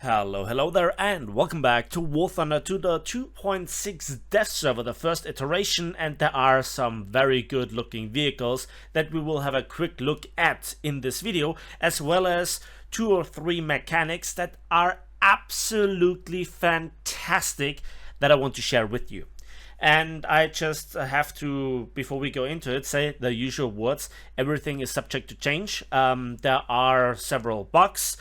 Hello there, and welcome back to War Thunder, to the 2.6 dev server, the first iteration, and there are some very good looking vehicles that we will have a quick look at in this video, as well as 2 or 3 mechanics that are absolutely fantastic that I want to share with you. And I just have to, before we go into it, say the usual words. Everything is subject to change. There are several bugs.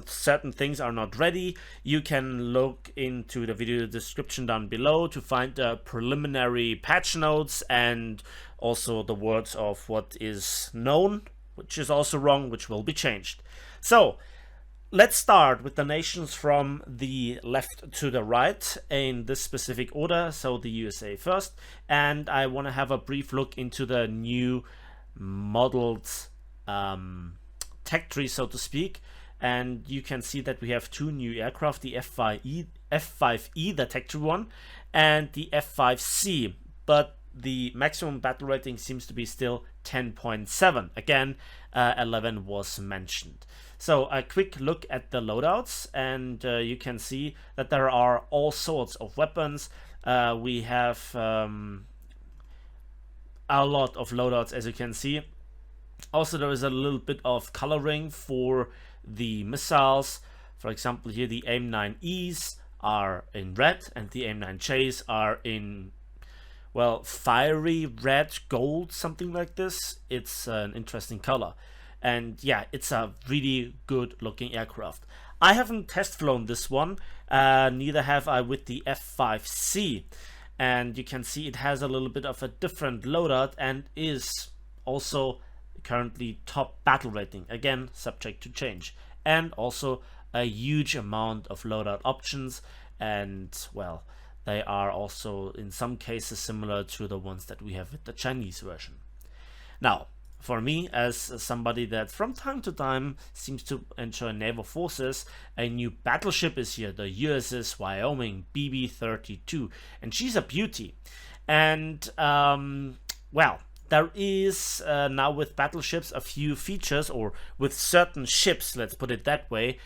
Certain things are not ready. You can look into the video description down below to find the preliminary patch notes and also the words of what is known, which is also wrong, which will be changed. So let's start with the nations from the left to the right in this specific order. So the USA first, and I want to have a brief look into the new modeled tech tree, so to speak. And you can see that we have 2 new aircraft, the F5E, the tech tree one, and the F5C, but the maximum battle rating seems to be still 10.7. Again, 11 was mentioned. So a quick look at the loadouts, and you can see that there are all sorts of weapons. We have a lot of loadouts, as you can see. Also, there is a little bit of coloring for the missiles. For example, here the AIM-9Es are in red and the AIM-9Js are in, well, fiery red gold, something like this. It's an interesting color, and yeah, it's a really good looking aircraft. I haven't test flown this one, neither have I with the F5C, and you can see it has a little bit of a different loadout and is also currently top battle rating, again subject to change, and also a huge amount of loadout options, and well, they are also in some cases similar to the ones that we have with the Chinese version. Now, for me, as somebody that from time to time seems to enjoy naval forces, a new battleship is here, the USS Wyoming BB-32, and she's a beauty. And well, there is now with battleships a few features, or with certain ships, let's put it that way,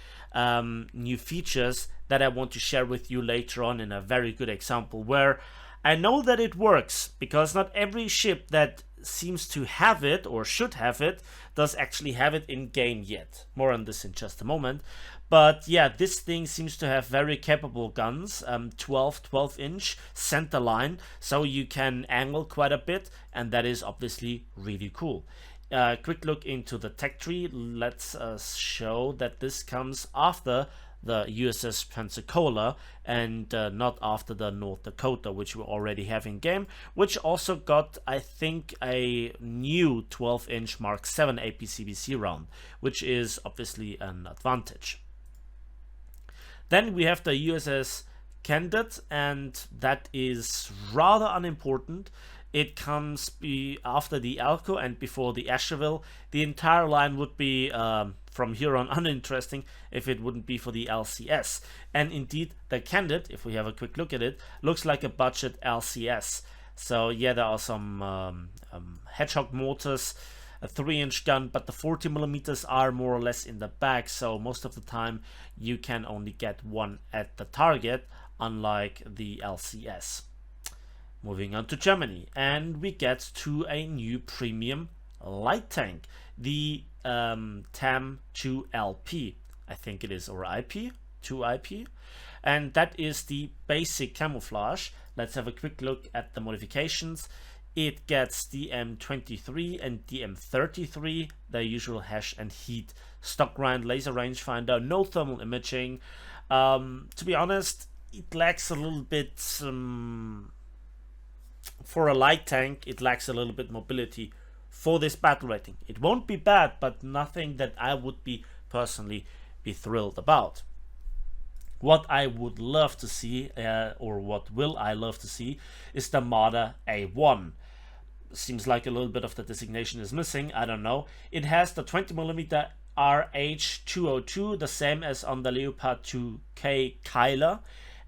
new features that I want to share with you later on in a very good example, where I know that it works, because not every ship that seems to have it or should have it does actually have it in game yet. More on this in just a moment. But yeah, this thing seems to have very capable guns, 12-inch center line, so you can angle quite a bit, and that is obviously really cool. Quick look into the tech tree. Let's show that this comes after the USS Pensacola and not after the North Dakota, which we already have in game, which also got, I think, a new 12-inch Mark 7 APCBC round, which is obviously an advantage. Then we have the USS Candid, and that is rather unimportant. It comes after the Elko and before the Asheville. The entire line would be from here on uninteresting if it wouldn't be for the LCS. And indeed, the Candid, if we have a quick look at it, looks like a budget LCS. So yeah, there are some Hedgehog mortars, a 3-inch gun, but the 40mm are more or less in the back, so most of the time you can only get one at the target, unlike the LCS. Moving on to Germany, and we get to a new premium light tank, the TAM-2LP, I think it is, or IP, 2IP, and that is the basic camouflage. Let's have a quick look at the modifications. It gets the M23 and the M33, the usual hash and heat, stock grind, laser rangefinder, no thermal imaging. To be honest, it lacks a little bit, for a light tank, it lacks a little bit mobility for this battle rating. It won't be bad, but nothing that I would be personally be thrilled about. What I would love to see, or what will I love to see, is the Marder A1. Seems like a little bit of the designation is missing, I don't know. It has the 20mm RH202, the same as on the Leopard 2K Kyler.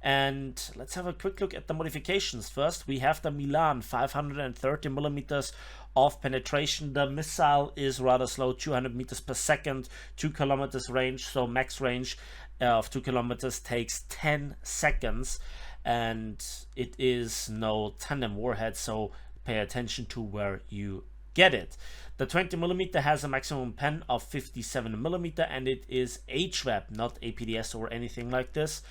And let's have a quick look at the modifications first. We have the Milan 530mm of penetration. The missile is rather slow, 200 meters per second, 2 kilometers range, so max range. of 2 kilometers takes 10 seconds, and it is no tandem warhead, so pay attention to where you get it. The 20mm has a maximum pen of 57mm, and it is HVAP, not APDS or anything like this.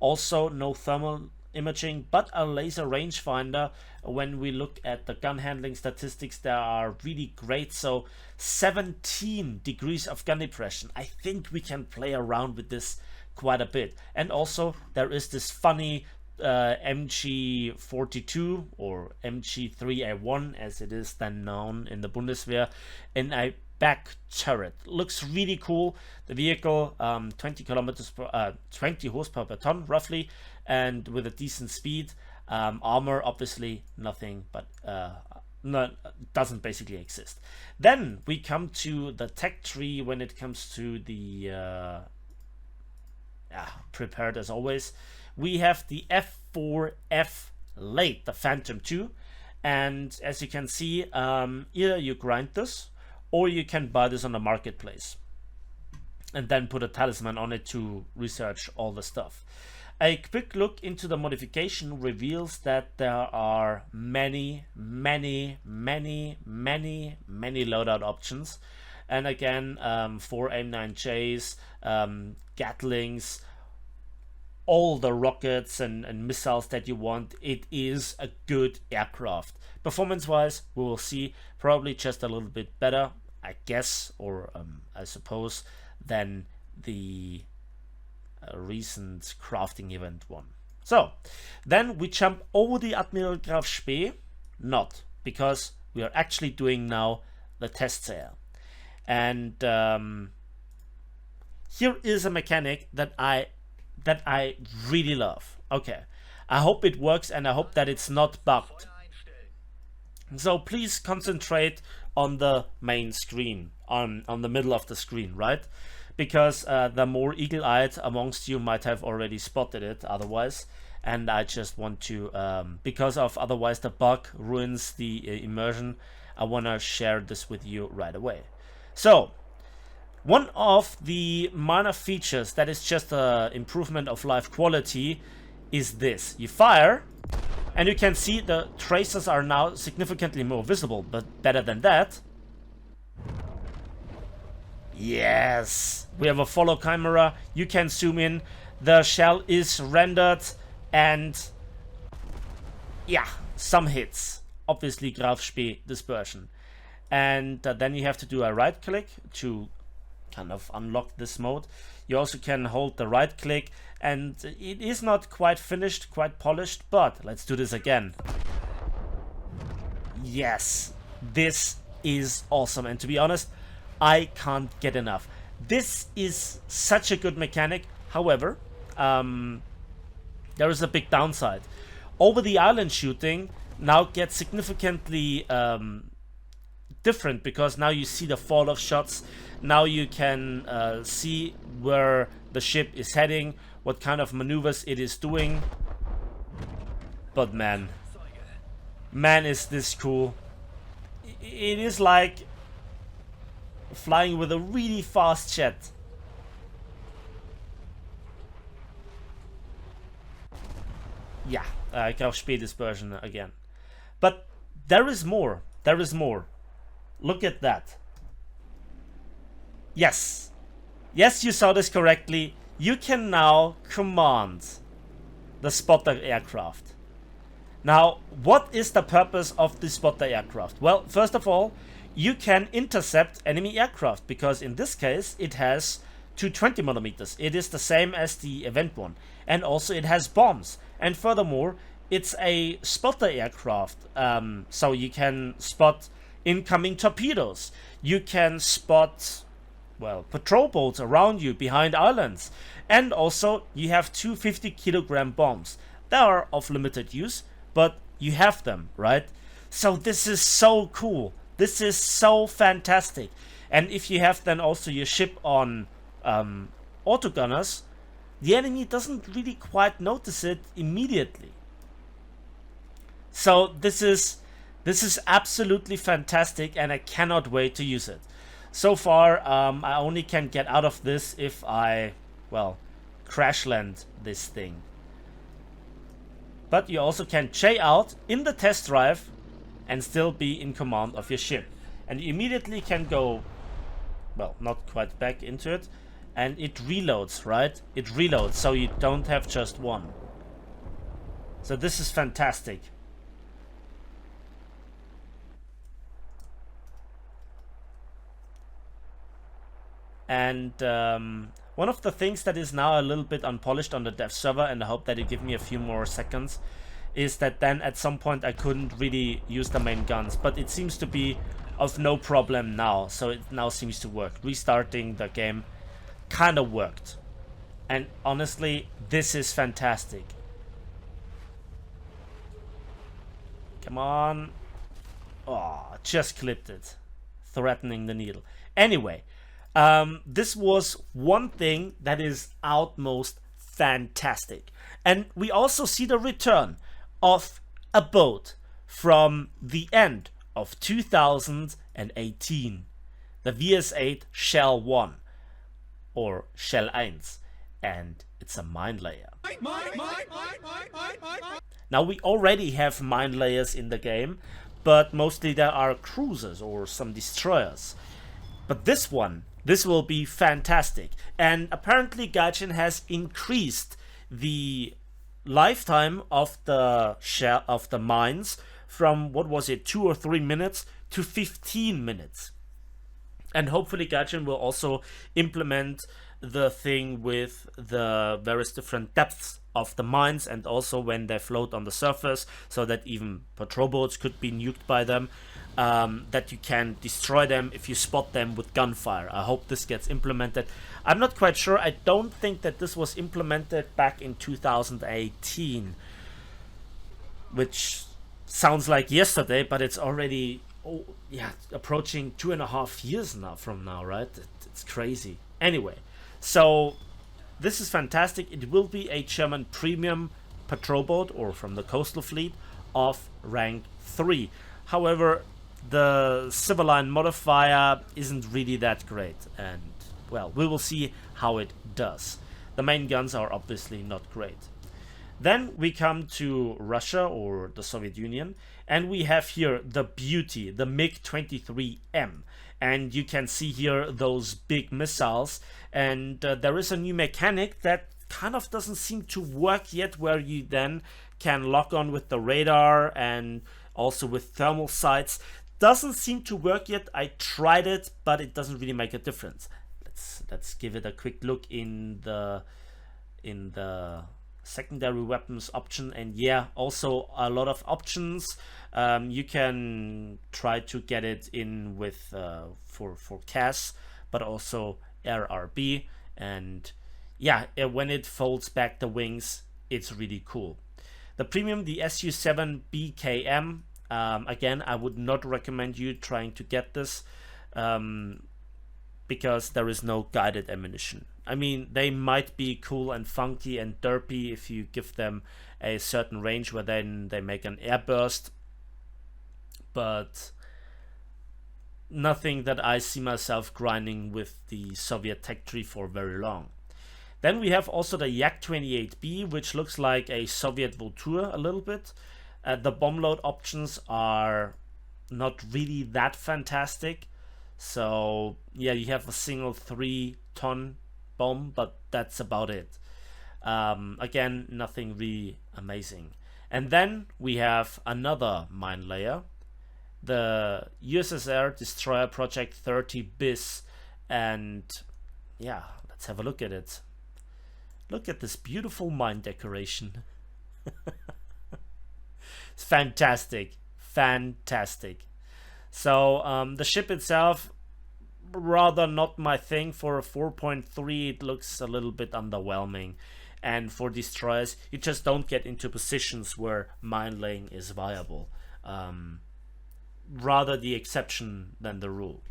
Also no thermal imaging, but a laser rangefinder. When we look at the gun handling statistics, they are really great. So 17 degrees of gun depression. I think we can play around with this quite a bit. And also there is this funny MG42 or MG3A1 as it is then known in the Bundeswehr, in a back turret. Looks really cool. The vehicle 20 horsepower per ton roughly, and with a decent speed. Armor obviously nothing, but doesn't basically exist. Then we come to the tech tree when it comes to the prepared as always. We have the F4F late, the Phantom 2, and as you can see, either you grind this or you can buy this on the marketplace and then put a talisman on it to research all the stuff. A quick look into the modification reveals that there are many loadout options, and again 4 AIM-9Js, Gatlings, all the rockets and missiles that you want. It is a good aircraft. Performance wise, we will see, probably just a little bit better, I guess, or I suppose, than the recent crafting event one. So then we jump over the Admiral Graf Spee, not, because we are actually doing now the test sale. And here is a mechanic that I really love. Okay, I hope it works, and I hope that it's not bugged. So please concentrate on the main screen, on the middle of the screen, right? Because the more eagle-eyed amongst you might have already spotted it otherwise, and I just want to, because of otherwise the bug ruins the immersion, I want to share this with you right away. So one of the minor features that is just an improvement of life quality is this. You fire, and you can see the tracers are now significantly more visible, but better than that, yes, we have a follow camera. You can zoom in. The shell is rendered, and yeah, some hits. Obviously Graf Spee dispersion. And then you have to do a right click to kind of unlock this mode. You also can hold the right click, and it is not quite finished, quite polished, but let's do this again. Yes, this is awesome, and to be honest, I can't get enough. This is such a good mechanic. However, there is a big downside. Over the island shooting now gets significantly different, because now you see the fall of shots. Now you can see where the ship is heading, what kind of maneuvers it is doing. But man is this cool. It is like flying with a really fast jet. Yeah, Graf Spee dispersion again. But there is more. There is more. Look at that. Yes. Yes, you saw this correctly. You can now command the spotter aircraft. Now, what is the purpose of the spotter aircraft? Well, first of all, you can intercept enemy aircraft, because in this case it has 220mm. It is the same as the event one, and also it has bombs. And furthermore, it's a spotter aircraft, so you can spot incoming torpedoes. You can spot, well, patrol boats around you behind islands, and also you have 2 50-kilogram bombs. They are of limited use, but you have them, right? So this is so cool. This is so fantastic. And if you have then also your ship on autogunners, the enemy doesn't really quite notice it immediately. So this is absolutely fantastic, and I cannot wait to use it. So far, I only can get out of this if I, well, crash land this thing. But you also can J out in the test drive and still be in command of your ship. And you immediately can go, well, not quite back into it, and it reloads, right? It reloads, so you don't have just one. So this is fantastic. And one of the things that is now a little bit unpolished on the dev server, and I hope that you give me a few more seconds, is that then at some point I couldn't really use the main guns, but it seems to be of no problem now, so it now seems to work. Restarting the game kind of worked, and honestly, this is fantastic. Come on. Oh, just clipped it, threatening the needle. Anyway, this was one thing that is outmost fantastic, and we also see the return of a boat from the end of 2018, the VS8 Shell 1 or Shell Ains, and it's a mine layer. Now we already have mine layers in the game, but mostly there are cruisers or some destroyers. But this one, this will be fantastic, and apparently Gaijin has increased the lifetime of the shell of the mines from, what was it, 2 or 3 minutes to 15 minutes. And hopefully Gaijin will also implement the thing with the various different depths of the mines, and also when they float on the surface, so that even patrol boats could be nuked by them, that you can destroy them if you spot them with gunfire. I hope this gets implemented. I'm not quite sure. I don't think that this was implemented back in 2018, which sounds like yesterday, but it's already approaching 2.5 years now from now, right? It's crazy. Anyway, so this is fantastic. It will be a German premium patrol boat, or from the coastal fleet, of rank 3. However, the Civiline modifier isn't really that great, and well, we will see how it does. The main guns are obviously not great. Then we come to Russia, or the Soviet Union, and we have here the beauty, the MiG-23M. And you can see here those big missiles, and there is a new mechanic that kind of doesn't seem to work yet, where you then can lock on with the radar and also with thermal sights. Doesn't seem to work yet. I tried it, but it doesn't really make a difference. Let's give it a quick look in the secondary weapons option, and yeah, also a lot of options. You can try to get it in with for CAS, but also RRB, and yeah, when it folds back the wings, it's really cool. The premium, the Su-7 BKM, again, I would not recommend you trying to get this, because there is no guided ammunition. I mean, they might be cool and funky and derpy if you give them a certain range where then they make an airburst, but nothing that I see myself grinding with the Soviet tech tree for very long. Then we have also the Yak-28B, which looks like a Soviet Vulture a little bit. The bomb load options are not really that fantastic. So yeah, you have a single 3-ton bomb, but that's about it. Again, nothing really amazing. And then we have another mine layer, the USSR Destroyer Project 30 BIS, and yeah, let's have a look at it. Look at this beautiful mine decoration. It's fantastic, fantastic. So the ship itself, rather not my thing. For a 4.3, it looks a little bit underwhelming, and for destroyers, you just don't get into positions where mine laying is viable. Rather the exception than the rule.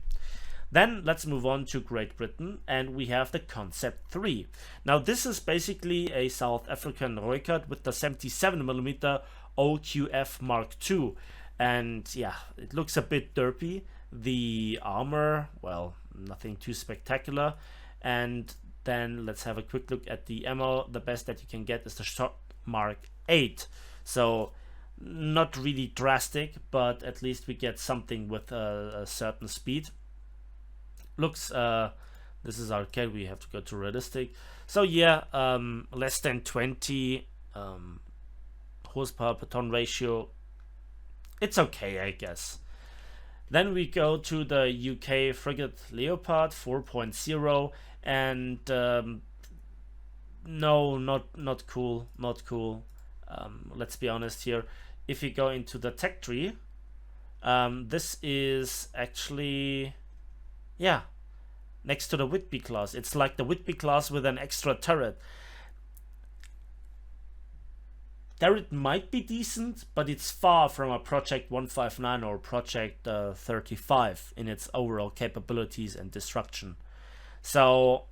Then let's move on to Great Britain, and we have the Concept 3. Now this is basically a South African Reukert with the 77mm OQF Mark II, and yeah, it looks a bit derpy. The armor, well, nothing too spectacular, and then let's have a quick look at the ammo. The best that you can get is the Shot Mark 8. So not really drastic, but at least we get something with a certain speed. Looks, this is arcade, we have to go to realistic. So yeah, less than 20 horsepower per ton ratio. It's okay, I guess. Then we go to the UK frigate Leopard 4.0, and no, not cool, not cool. Let's be honest here. If you go into the tech tree, this is actually, yeah, next to the Whitby class. It's like the Whitby class with an extra turret. Turret might be decent, but it's far from a Project 159 or Project 35 in its overall capabilities and destruction. So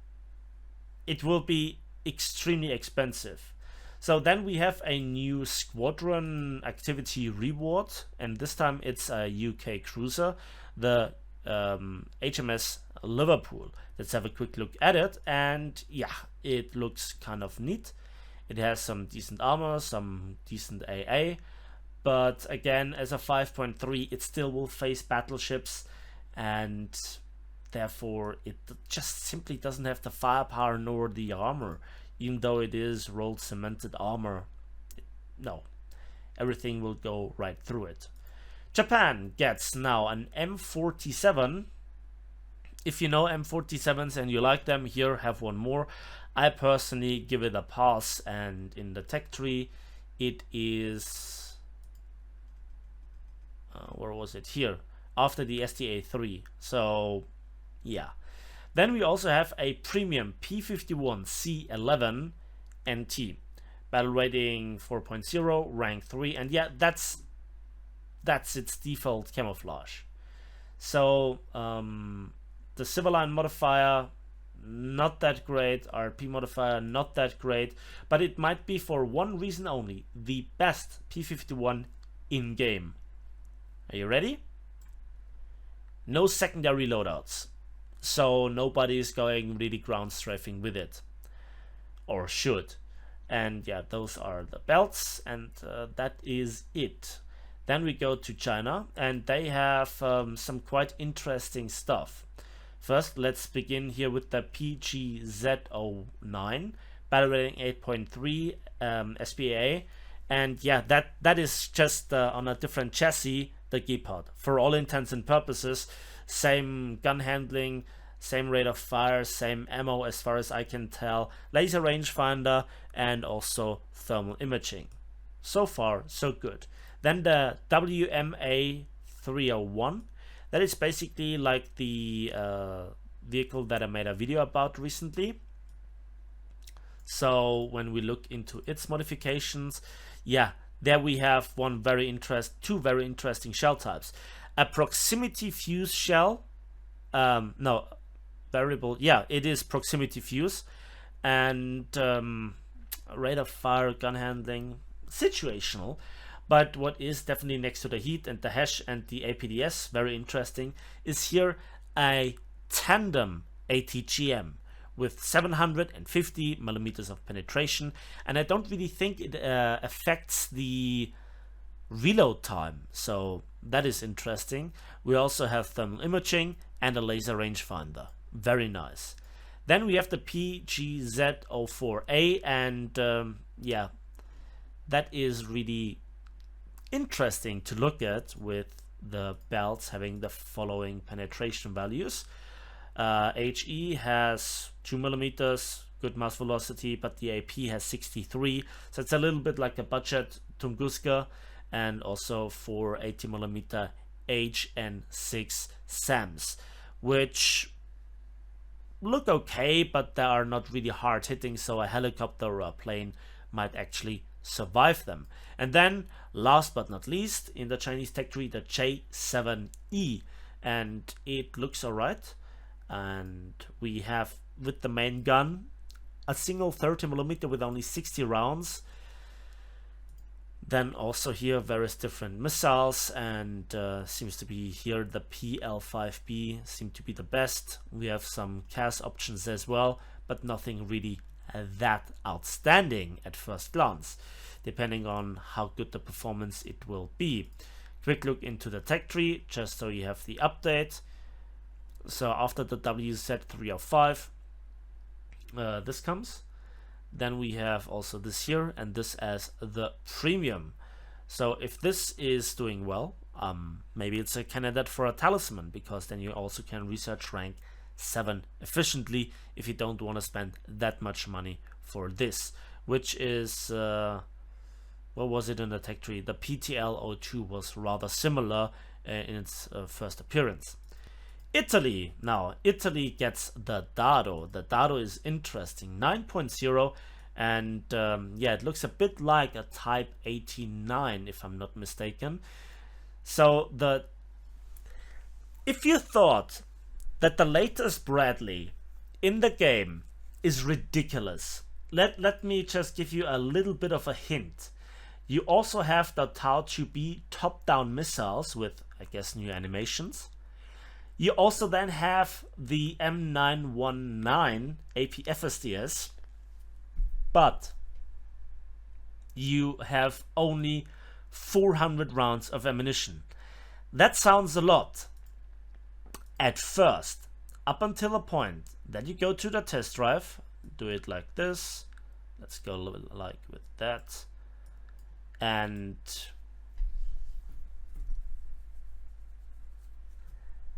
it will be extremely expensive. So then we have a new squadron activity reward, and this time it's a UK cruiser, the HMS Liverpool. Let's have a quick look at it, and yeah, it looks kind of neat. It has some decent armor, some decent AA, but again, as a 5.3, it still will face battleships, and therefore it just simply doesn't have the firepower nor the armor, even though it is rolled cemented armor. No, everything will go right through it. Japan gets now an M47. If you know M47s and you like them, here, have one more. I personally give it a pass, and in the tech tree it is where was it? Here, after the STA3. So yeah. Then we also have a premium P51C11 NT, battle rating 4.0, rank 3, and yeah, that's its default camouflage. So the civil line modifier, not that great. RP modifier, not that great, but it might be for one reason only: the best P51 in game. Are you ready? No secondary loadouts, so nobody's going really ground strafing with it, or should. And yeah, those are the belts, and that is it. Then we go to China, and they have some quite interesting stuff. First, let's begin here with the PGZ09, battle rating 8.3, SPA, and yeah, that is just on a different chassis, the Gepard. For all intents and purposes, same gun handling, same rate of fire, same ammo as far as I can tell, laser rangefinder, and also thermal imaging. So far, so good. Then the WMA 301. That is basically like the vehicle that I made a video about recently. So when we look into its modifications, yeah, there we have two very interesting shell types. A proximity fuse shell, no, variable, yeah, it is proximity fuse, and rate of fire, gun handling, situational. But what is definitely next to the heat and the hash and the APDS, very interesting, is here a tandem ATGM with 750 millimeters of penetration, and I don't really think it affects the reload time, so that is interesting. We also have thermal imaging and a laser rangefinder, very nice. Then we have the PGZ04A, and yeah, that is really interesting to look at, with the belts having the following penetration values. HE has 2 millimeters, good mass velocity, but the AP has 63, so it's a little bit like a budget Tunguska, and also for 80 millimeter HN6 SAMs, which look okay, but they are not really hard hitting, so a helicopter or a plane might actually survive them. And then last but not least, in the Chinese tech tree, the J7E, and it looks alright. And we have, with the main gun, a single 30mm with only 60 rounds. Then also here various different missiles, and seems to be here the PL5B seem to be the best. We have some CAS options as well, but nothing really that outstanding at first glance, depending on how good the performance it will be. Quick look into the tech tree, just so you have the update. So after the WZ305, this comes. Then we have also this here, and this as the premium. So if this is doing well, maybe it's a candidate for a talisman, because then you also can research rank 7 efficiently if you don't want to spend that much money for this, which is what was it in the tech tree? The PTL02 was rather similar in its first appearance. Italy. Now, Italy gets the Dado. The Dado is interesting. 9.0, and yeah, it looks a bit like a Type 89, if I'm not mistaken. So, if you thought that the latest Bradley in the game is ridiculous, let me just give you a little bit of a hint. You also have the Tau 2B top-down missiles with, I guess, new animations. You also then have the M919 APFSDS, but you have only 400 rounds of ammunition. That sounds a lot at first, up until a point that you go to the test drive, do it like this. Let's go a little bit like with that. And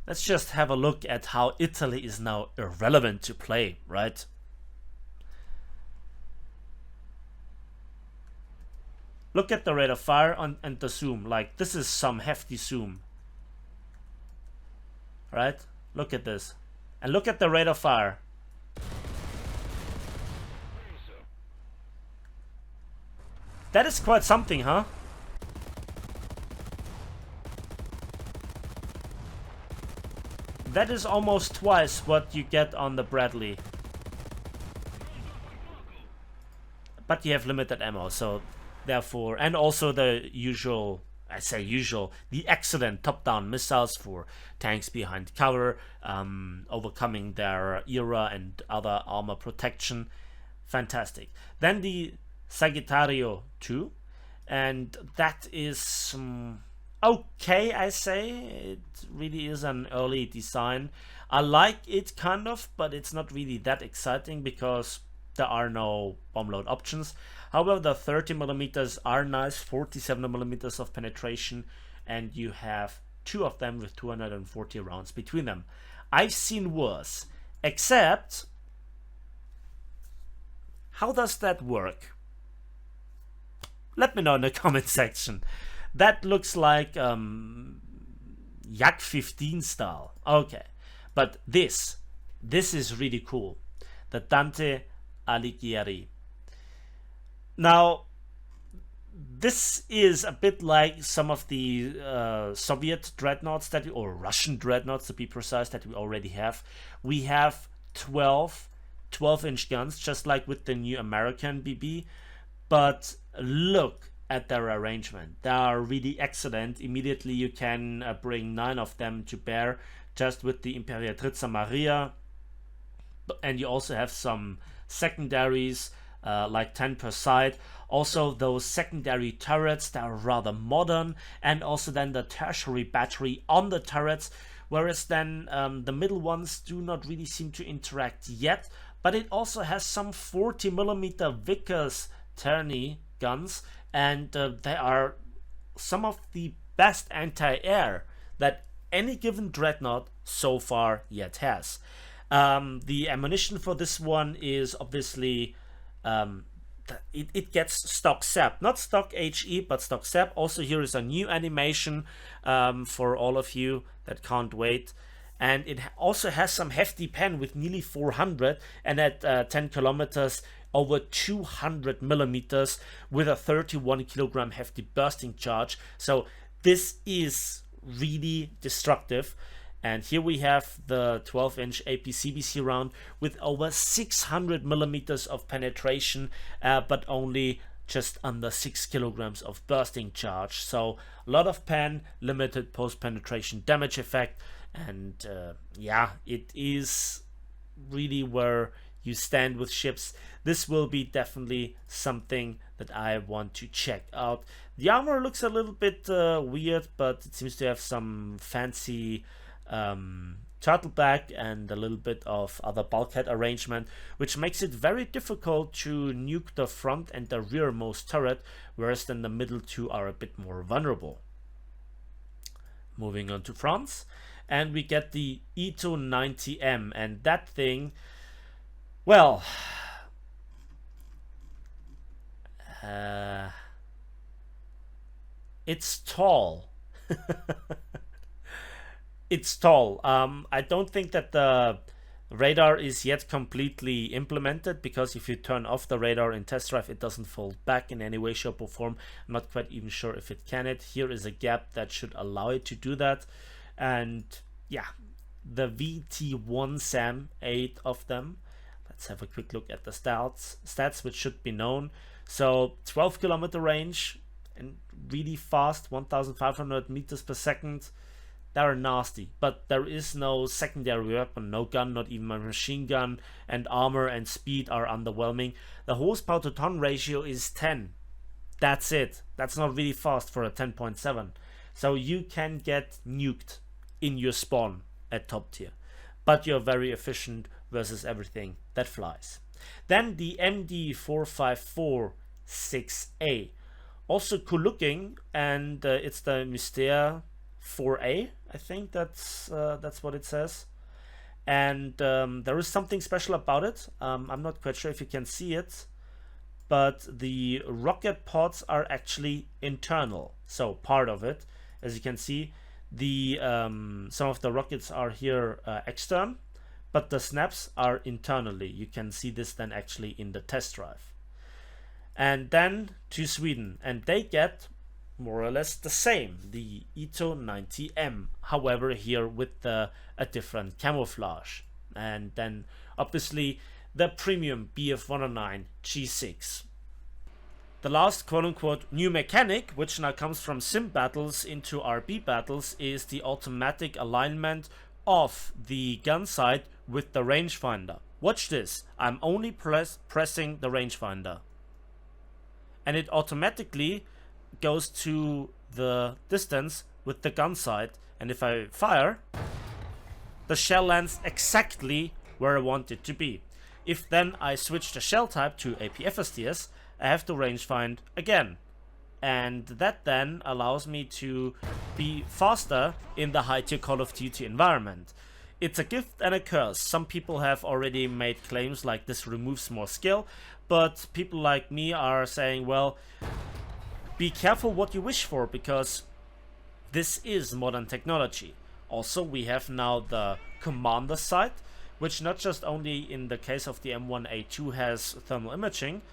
let's just have a look at how Italy is now irrelevant to play, right? Look at the rate of fire and the zoom. Like, this is some hefty zoom. Right? Look at this. And look at the rate of fire. That is quite something, huh? That is almost twice what you get on the Bradley. But you have limited ammo, so therefore, and also the usual, I say usual, the excellent top-down missiles for tanks behind cover, overcoming their era and other armor protection. Fantastic. Then the Sagittario 2, and that is okay, I say. It really is an early design. I like it kind of, but it's not really that exciting because there are no bomb load options. However, the 30mm are nice, 47mm of penetration, and you have 2 of them with 240 rounds between them. I've seen worse, except how does that work? Let me know in the comment section. That looks like Yak 15 style. Okay, but this is really cool. The Dante Alighieri. Now, this is a bit like some of the Soviet dreadnoughts or Russian dreadnoughts to be precise, that we already have. We have 12-inch guns, just like with the new American BB, but look at their arrangement. They are really excellent. Immediately you can bring 9 of them to bear just with the Imperatrice Maria, and you also have some secondaries, like 10 per side. Also those secondary turrets that are rather modern, and also then the tertiary battery on the turrets, whereas then the middle ones do not really seem to interact yet. But it also has some 40mm Vickers Terney guns, and they are some of the best anti-air that any given dreadnought so far yet has. The ammunition for this one is obviously it gets stock SAP, not stock HE, but stock SAP. Also, here is a new animation for all of you that can't wait. And it also has some hefty pen with nearly 400, and at 10 kilometers over 200mm with a 31 kilogram hefty bursting charge. So this is really destructive. And here we have the 12-inch APCBC round with over 600mm of penetration, but only just under 6 kilograms of bursting charge. So a lot of pen, limited post-penetration damage effect, and yeah, it is really where you stand with ships. This will be definitely something that I want to check out. The armor looks a little bit weird, but it seems to have some fancy turtleback and a little bit of other bulkhead arrangement, which makes it very difficult to nuke the front and the rearmost turret, whereas then the middle two are a bit more vulnerable. Moving on to France, and we get the E290M, and that thing, well, it's tall. It's tall. I don't think that the radar is yet completely implemented, because if you turn off the radar in test drive, it doesn't fold back in any way, shape or form. I'm not quite even sure if it can. Here is a gap that should allow it to do that. And yeah, the VT1 SAM, 8 of them. Let's have a quick look at the stats, which should be known. So 12 kilometer range and really fast, 1500 meters per second. They're nasty, but there is no secondary weapon, no gun, not even a machine gun, and armor and speed are underwhelming. The horsepower to ton ratio is 10. That's it. That's not really fast for a 10.7. So you can get nuked in your spawn at top tier, but you're very efficient versus everything that flies. Then the MD454-6A, also cool looking, and it's the Mystère 4A, I think that's what it says. And there is something special about it. I'm not quite sure if you can see it, but the rocket pods are actually internal. So part of it, as you can see, the some of the rockets are here extern, but the snaps are internally. You can see this then actually in the test drive. And then to Sweden, and they get more or less the same, the E290M, however here with a different camouflage. And then obviously the premium BF109 G6. The last quote-unquote new mechanic, which now comes from sim battles into RB battles, is the automatic alignment of the gun sight with the rangefinder. Watch this, I'm only pressing the rangefinder, and it automatically goes to the distance with the gun sight, and if I fire, the shell lands exactly where I want it to be. If then I switch the shell type to APFSTS, I have to rangefind again, and that then allows me to be faster in the high tier Call of Duty environment. It's a gift and a curse. Some people have already made claims like this removes more skill, but people like me are saying, well, be careful what you wish for, because this is modern technology. Also, we have now the commander sight, which not just only in the case of the M1A2 has thermal imaging,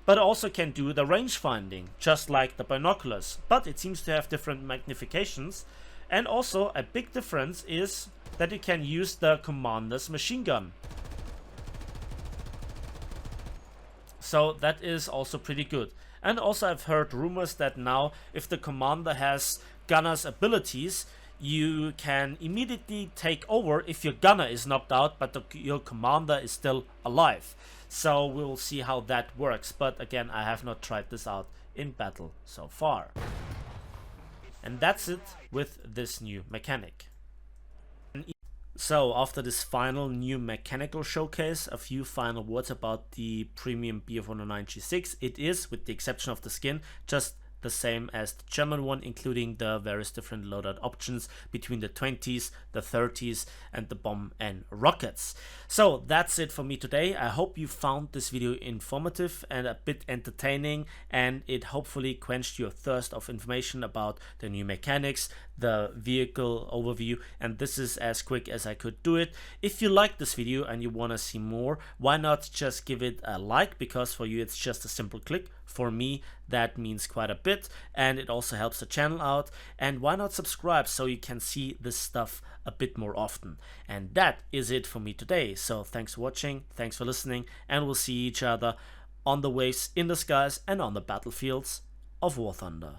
but also can do the range finding, just like the binoculars. But it seems to have different magnifications, and also a big difference is that you can use the commander's machine gun. So that is also pretty good. And also I've heard rumors that now if the commander has gunner's abilities, you can immediately take over if your gunner is knocked out but your commander is still alive. So we'll see how that works, but again, I have not tried this out in battle so far. And that's it with this new mechanic. So after this final new mechanical showcase, a few final words about the premium BF109 G6. It is, with the exception of the skin, just the same as the German one, including the various different loadout options between the 20s, the 30s, and the bomb and rockets. So that's it for me today. I hope you found this video informative and a bit entertaining, and it hopefully quenched your thirst of information about the new mechanics, the vehicle overview, and this is as quick as I could do it. If you like this video and you want to see more, why not just give it a like, because for you it's just a simple click. For me that means quite a bit, and it also helps the channel out. And why not subscribe so you can see this stuff a bit more often. And that is it for me today. So thanks for watching, thanks for listening, and we'll see each other on the waves, in the skies, and on the battlefields of War Thunder.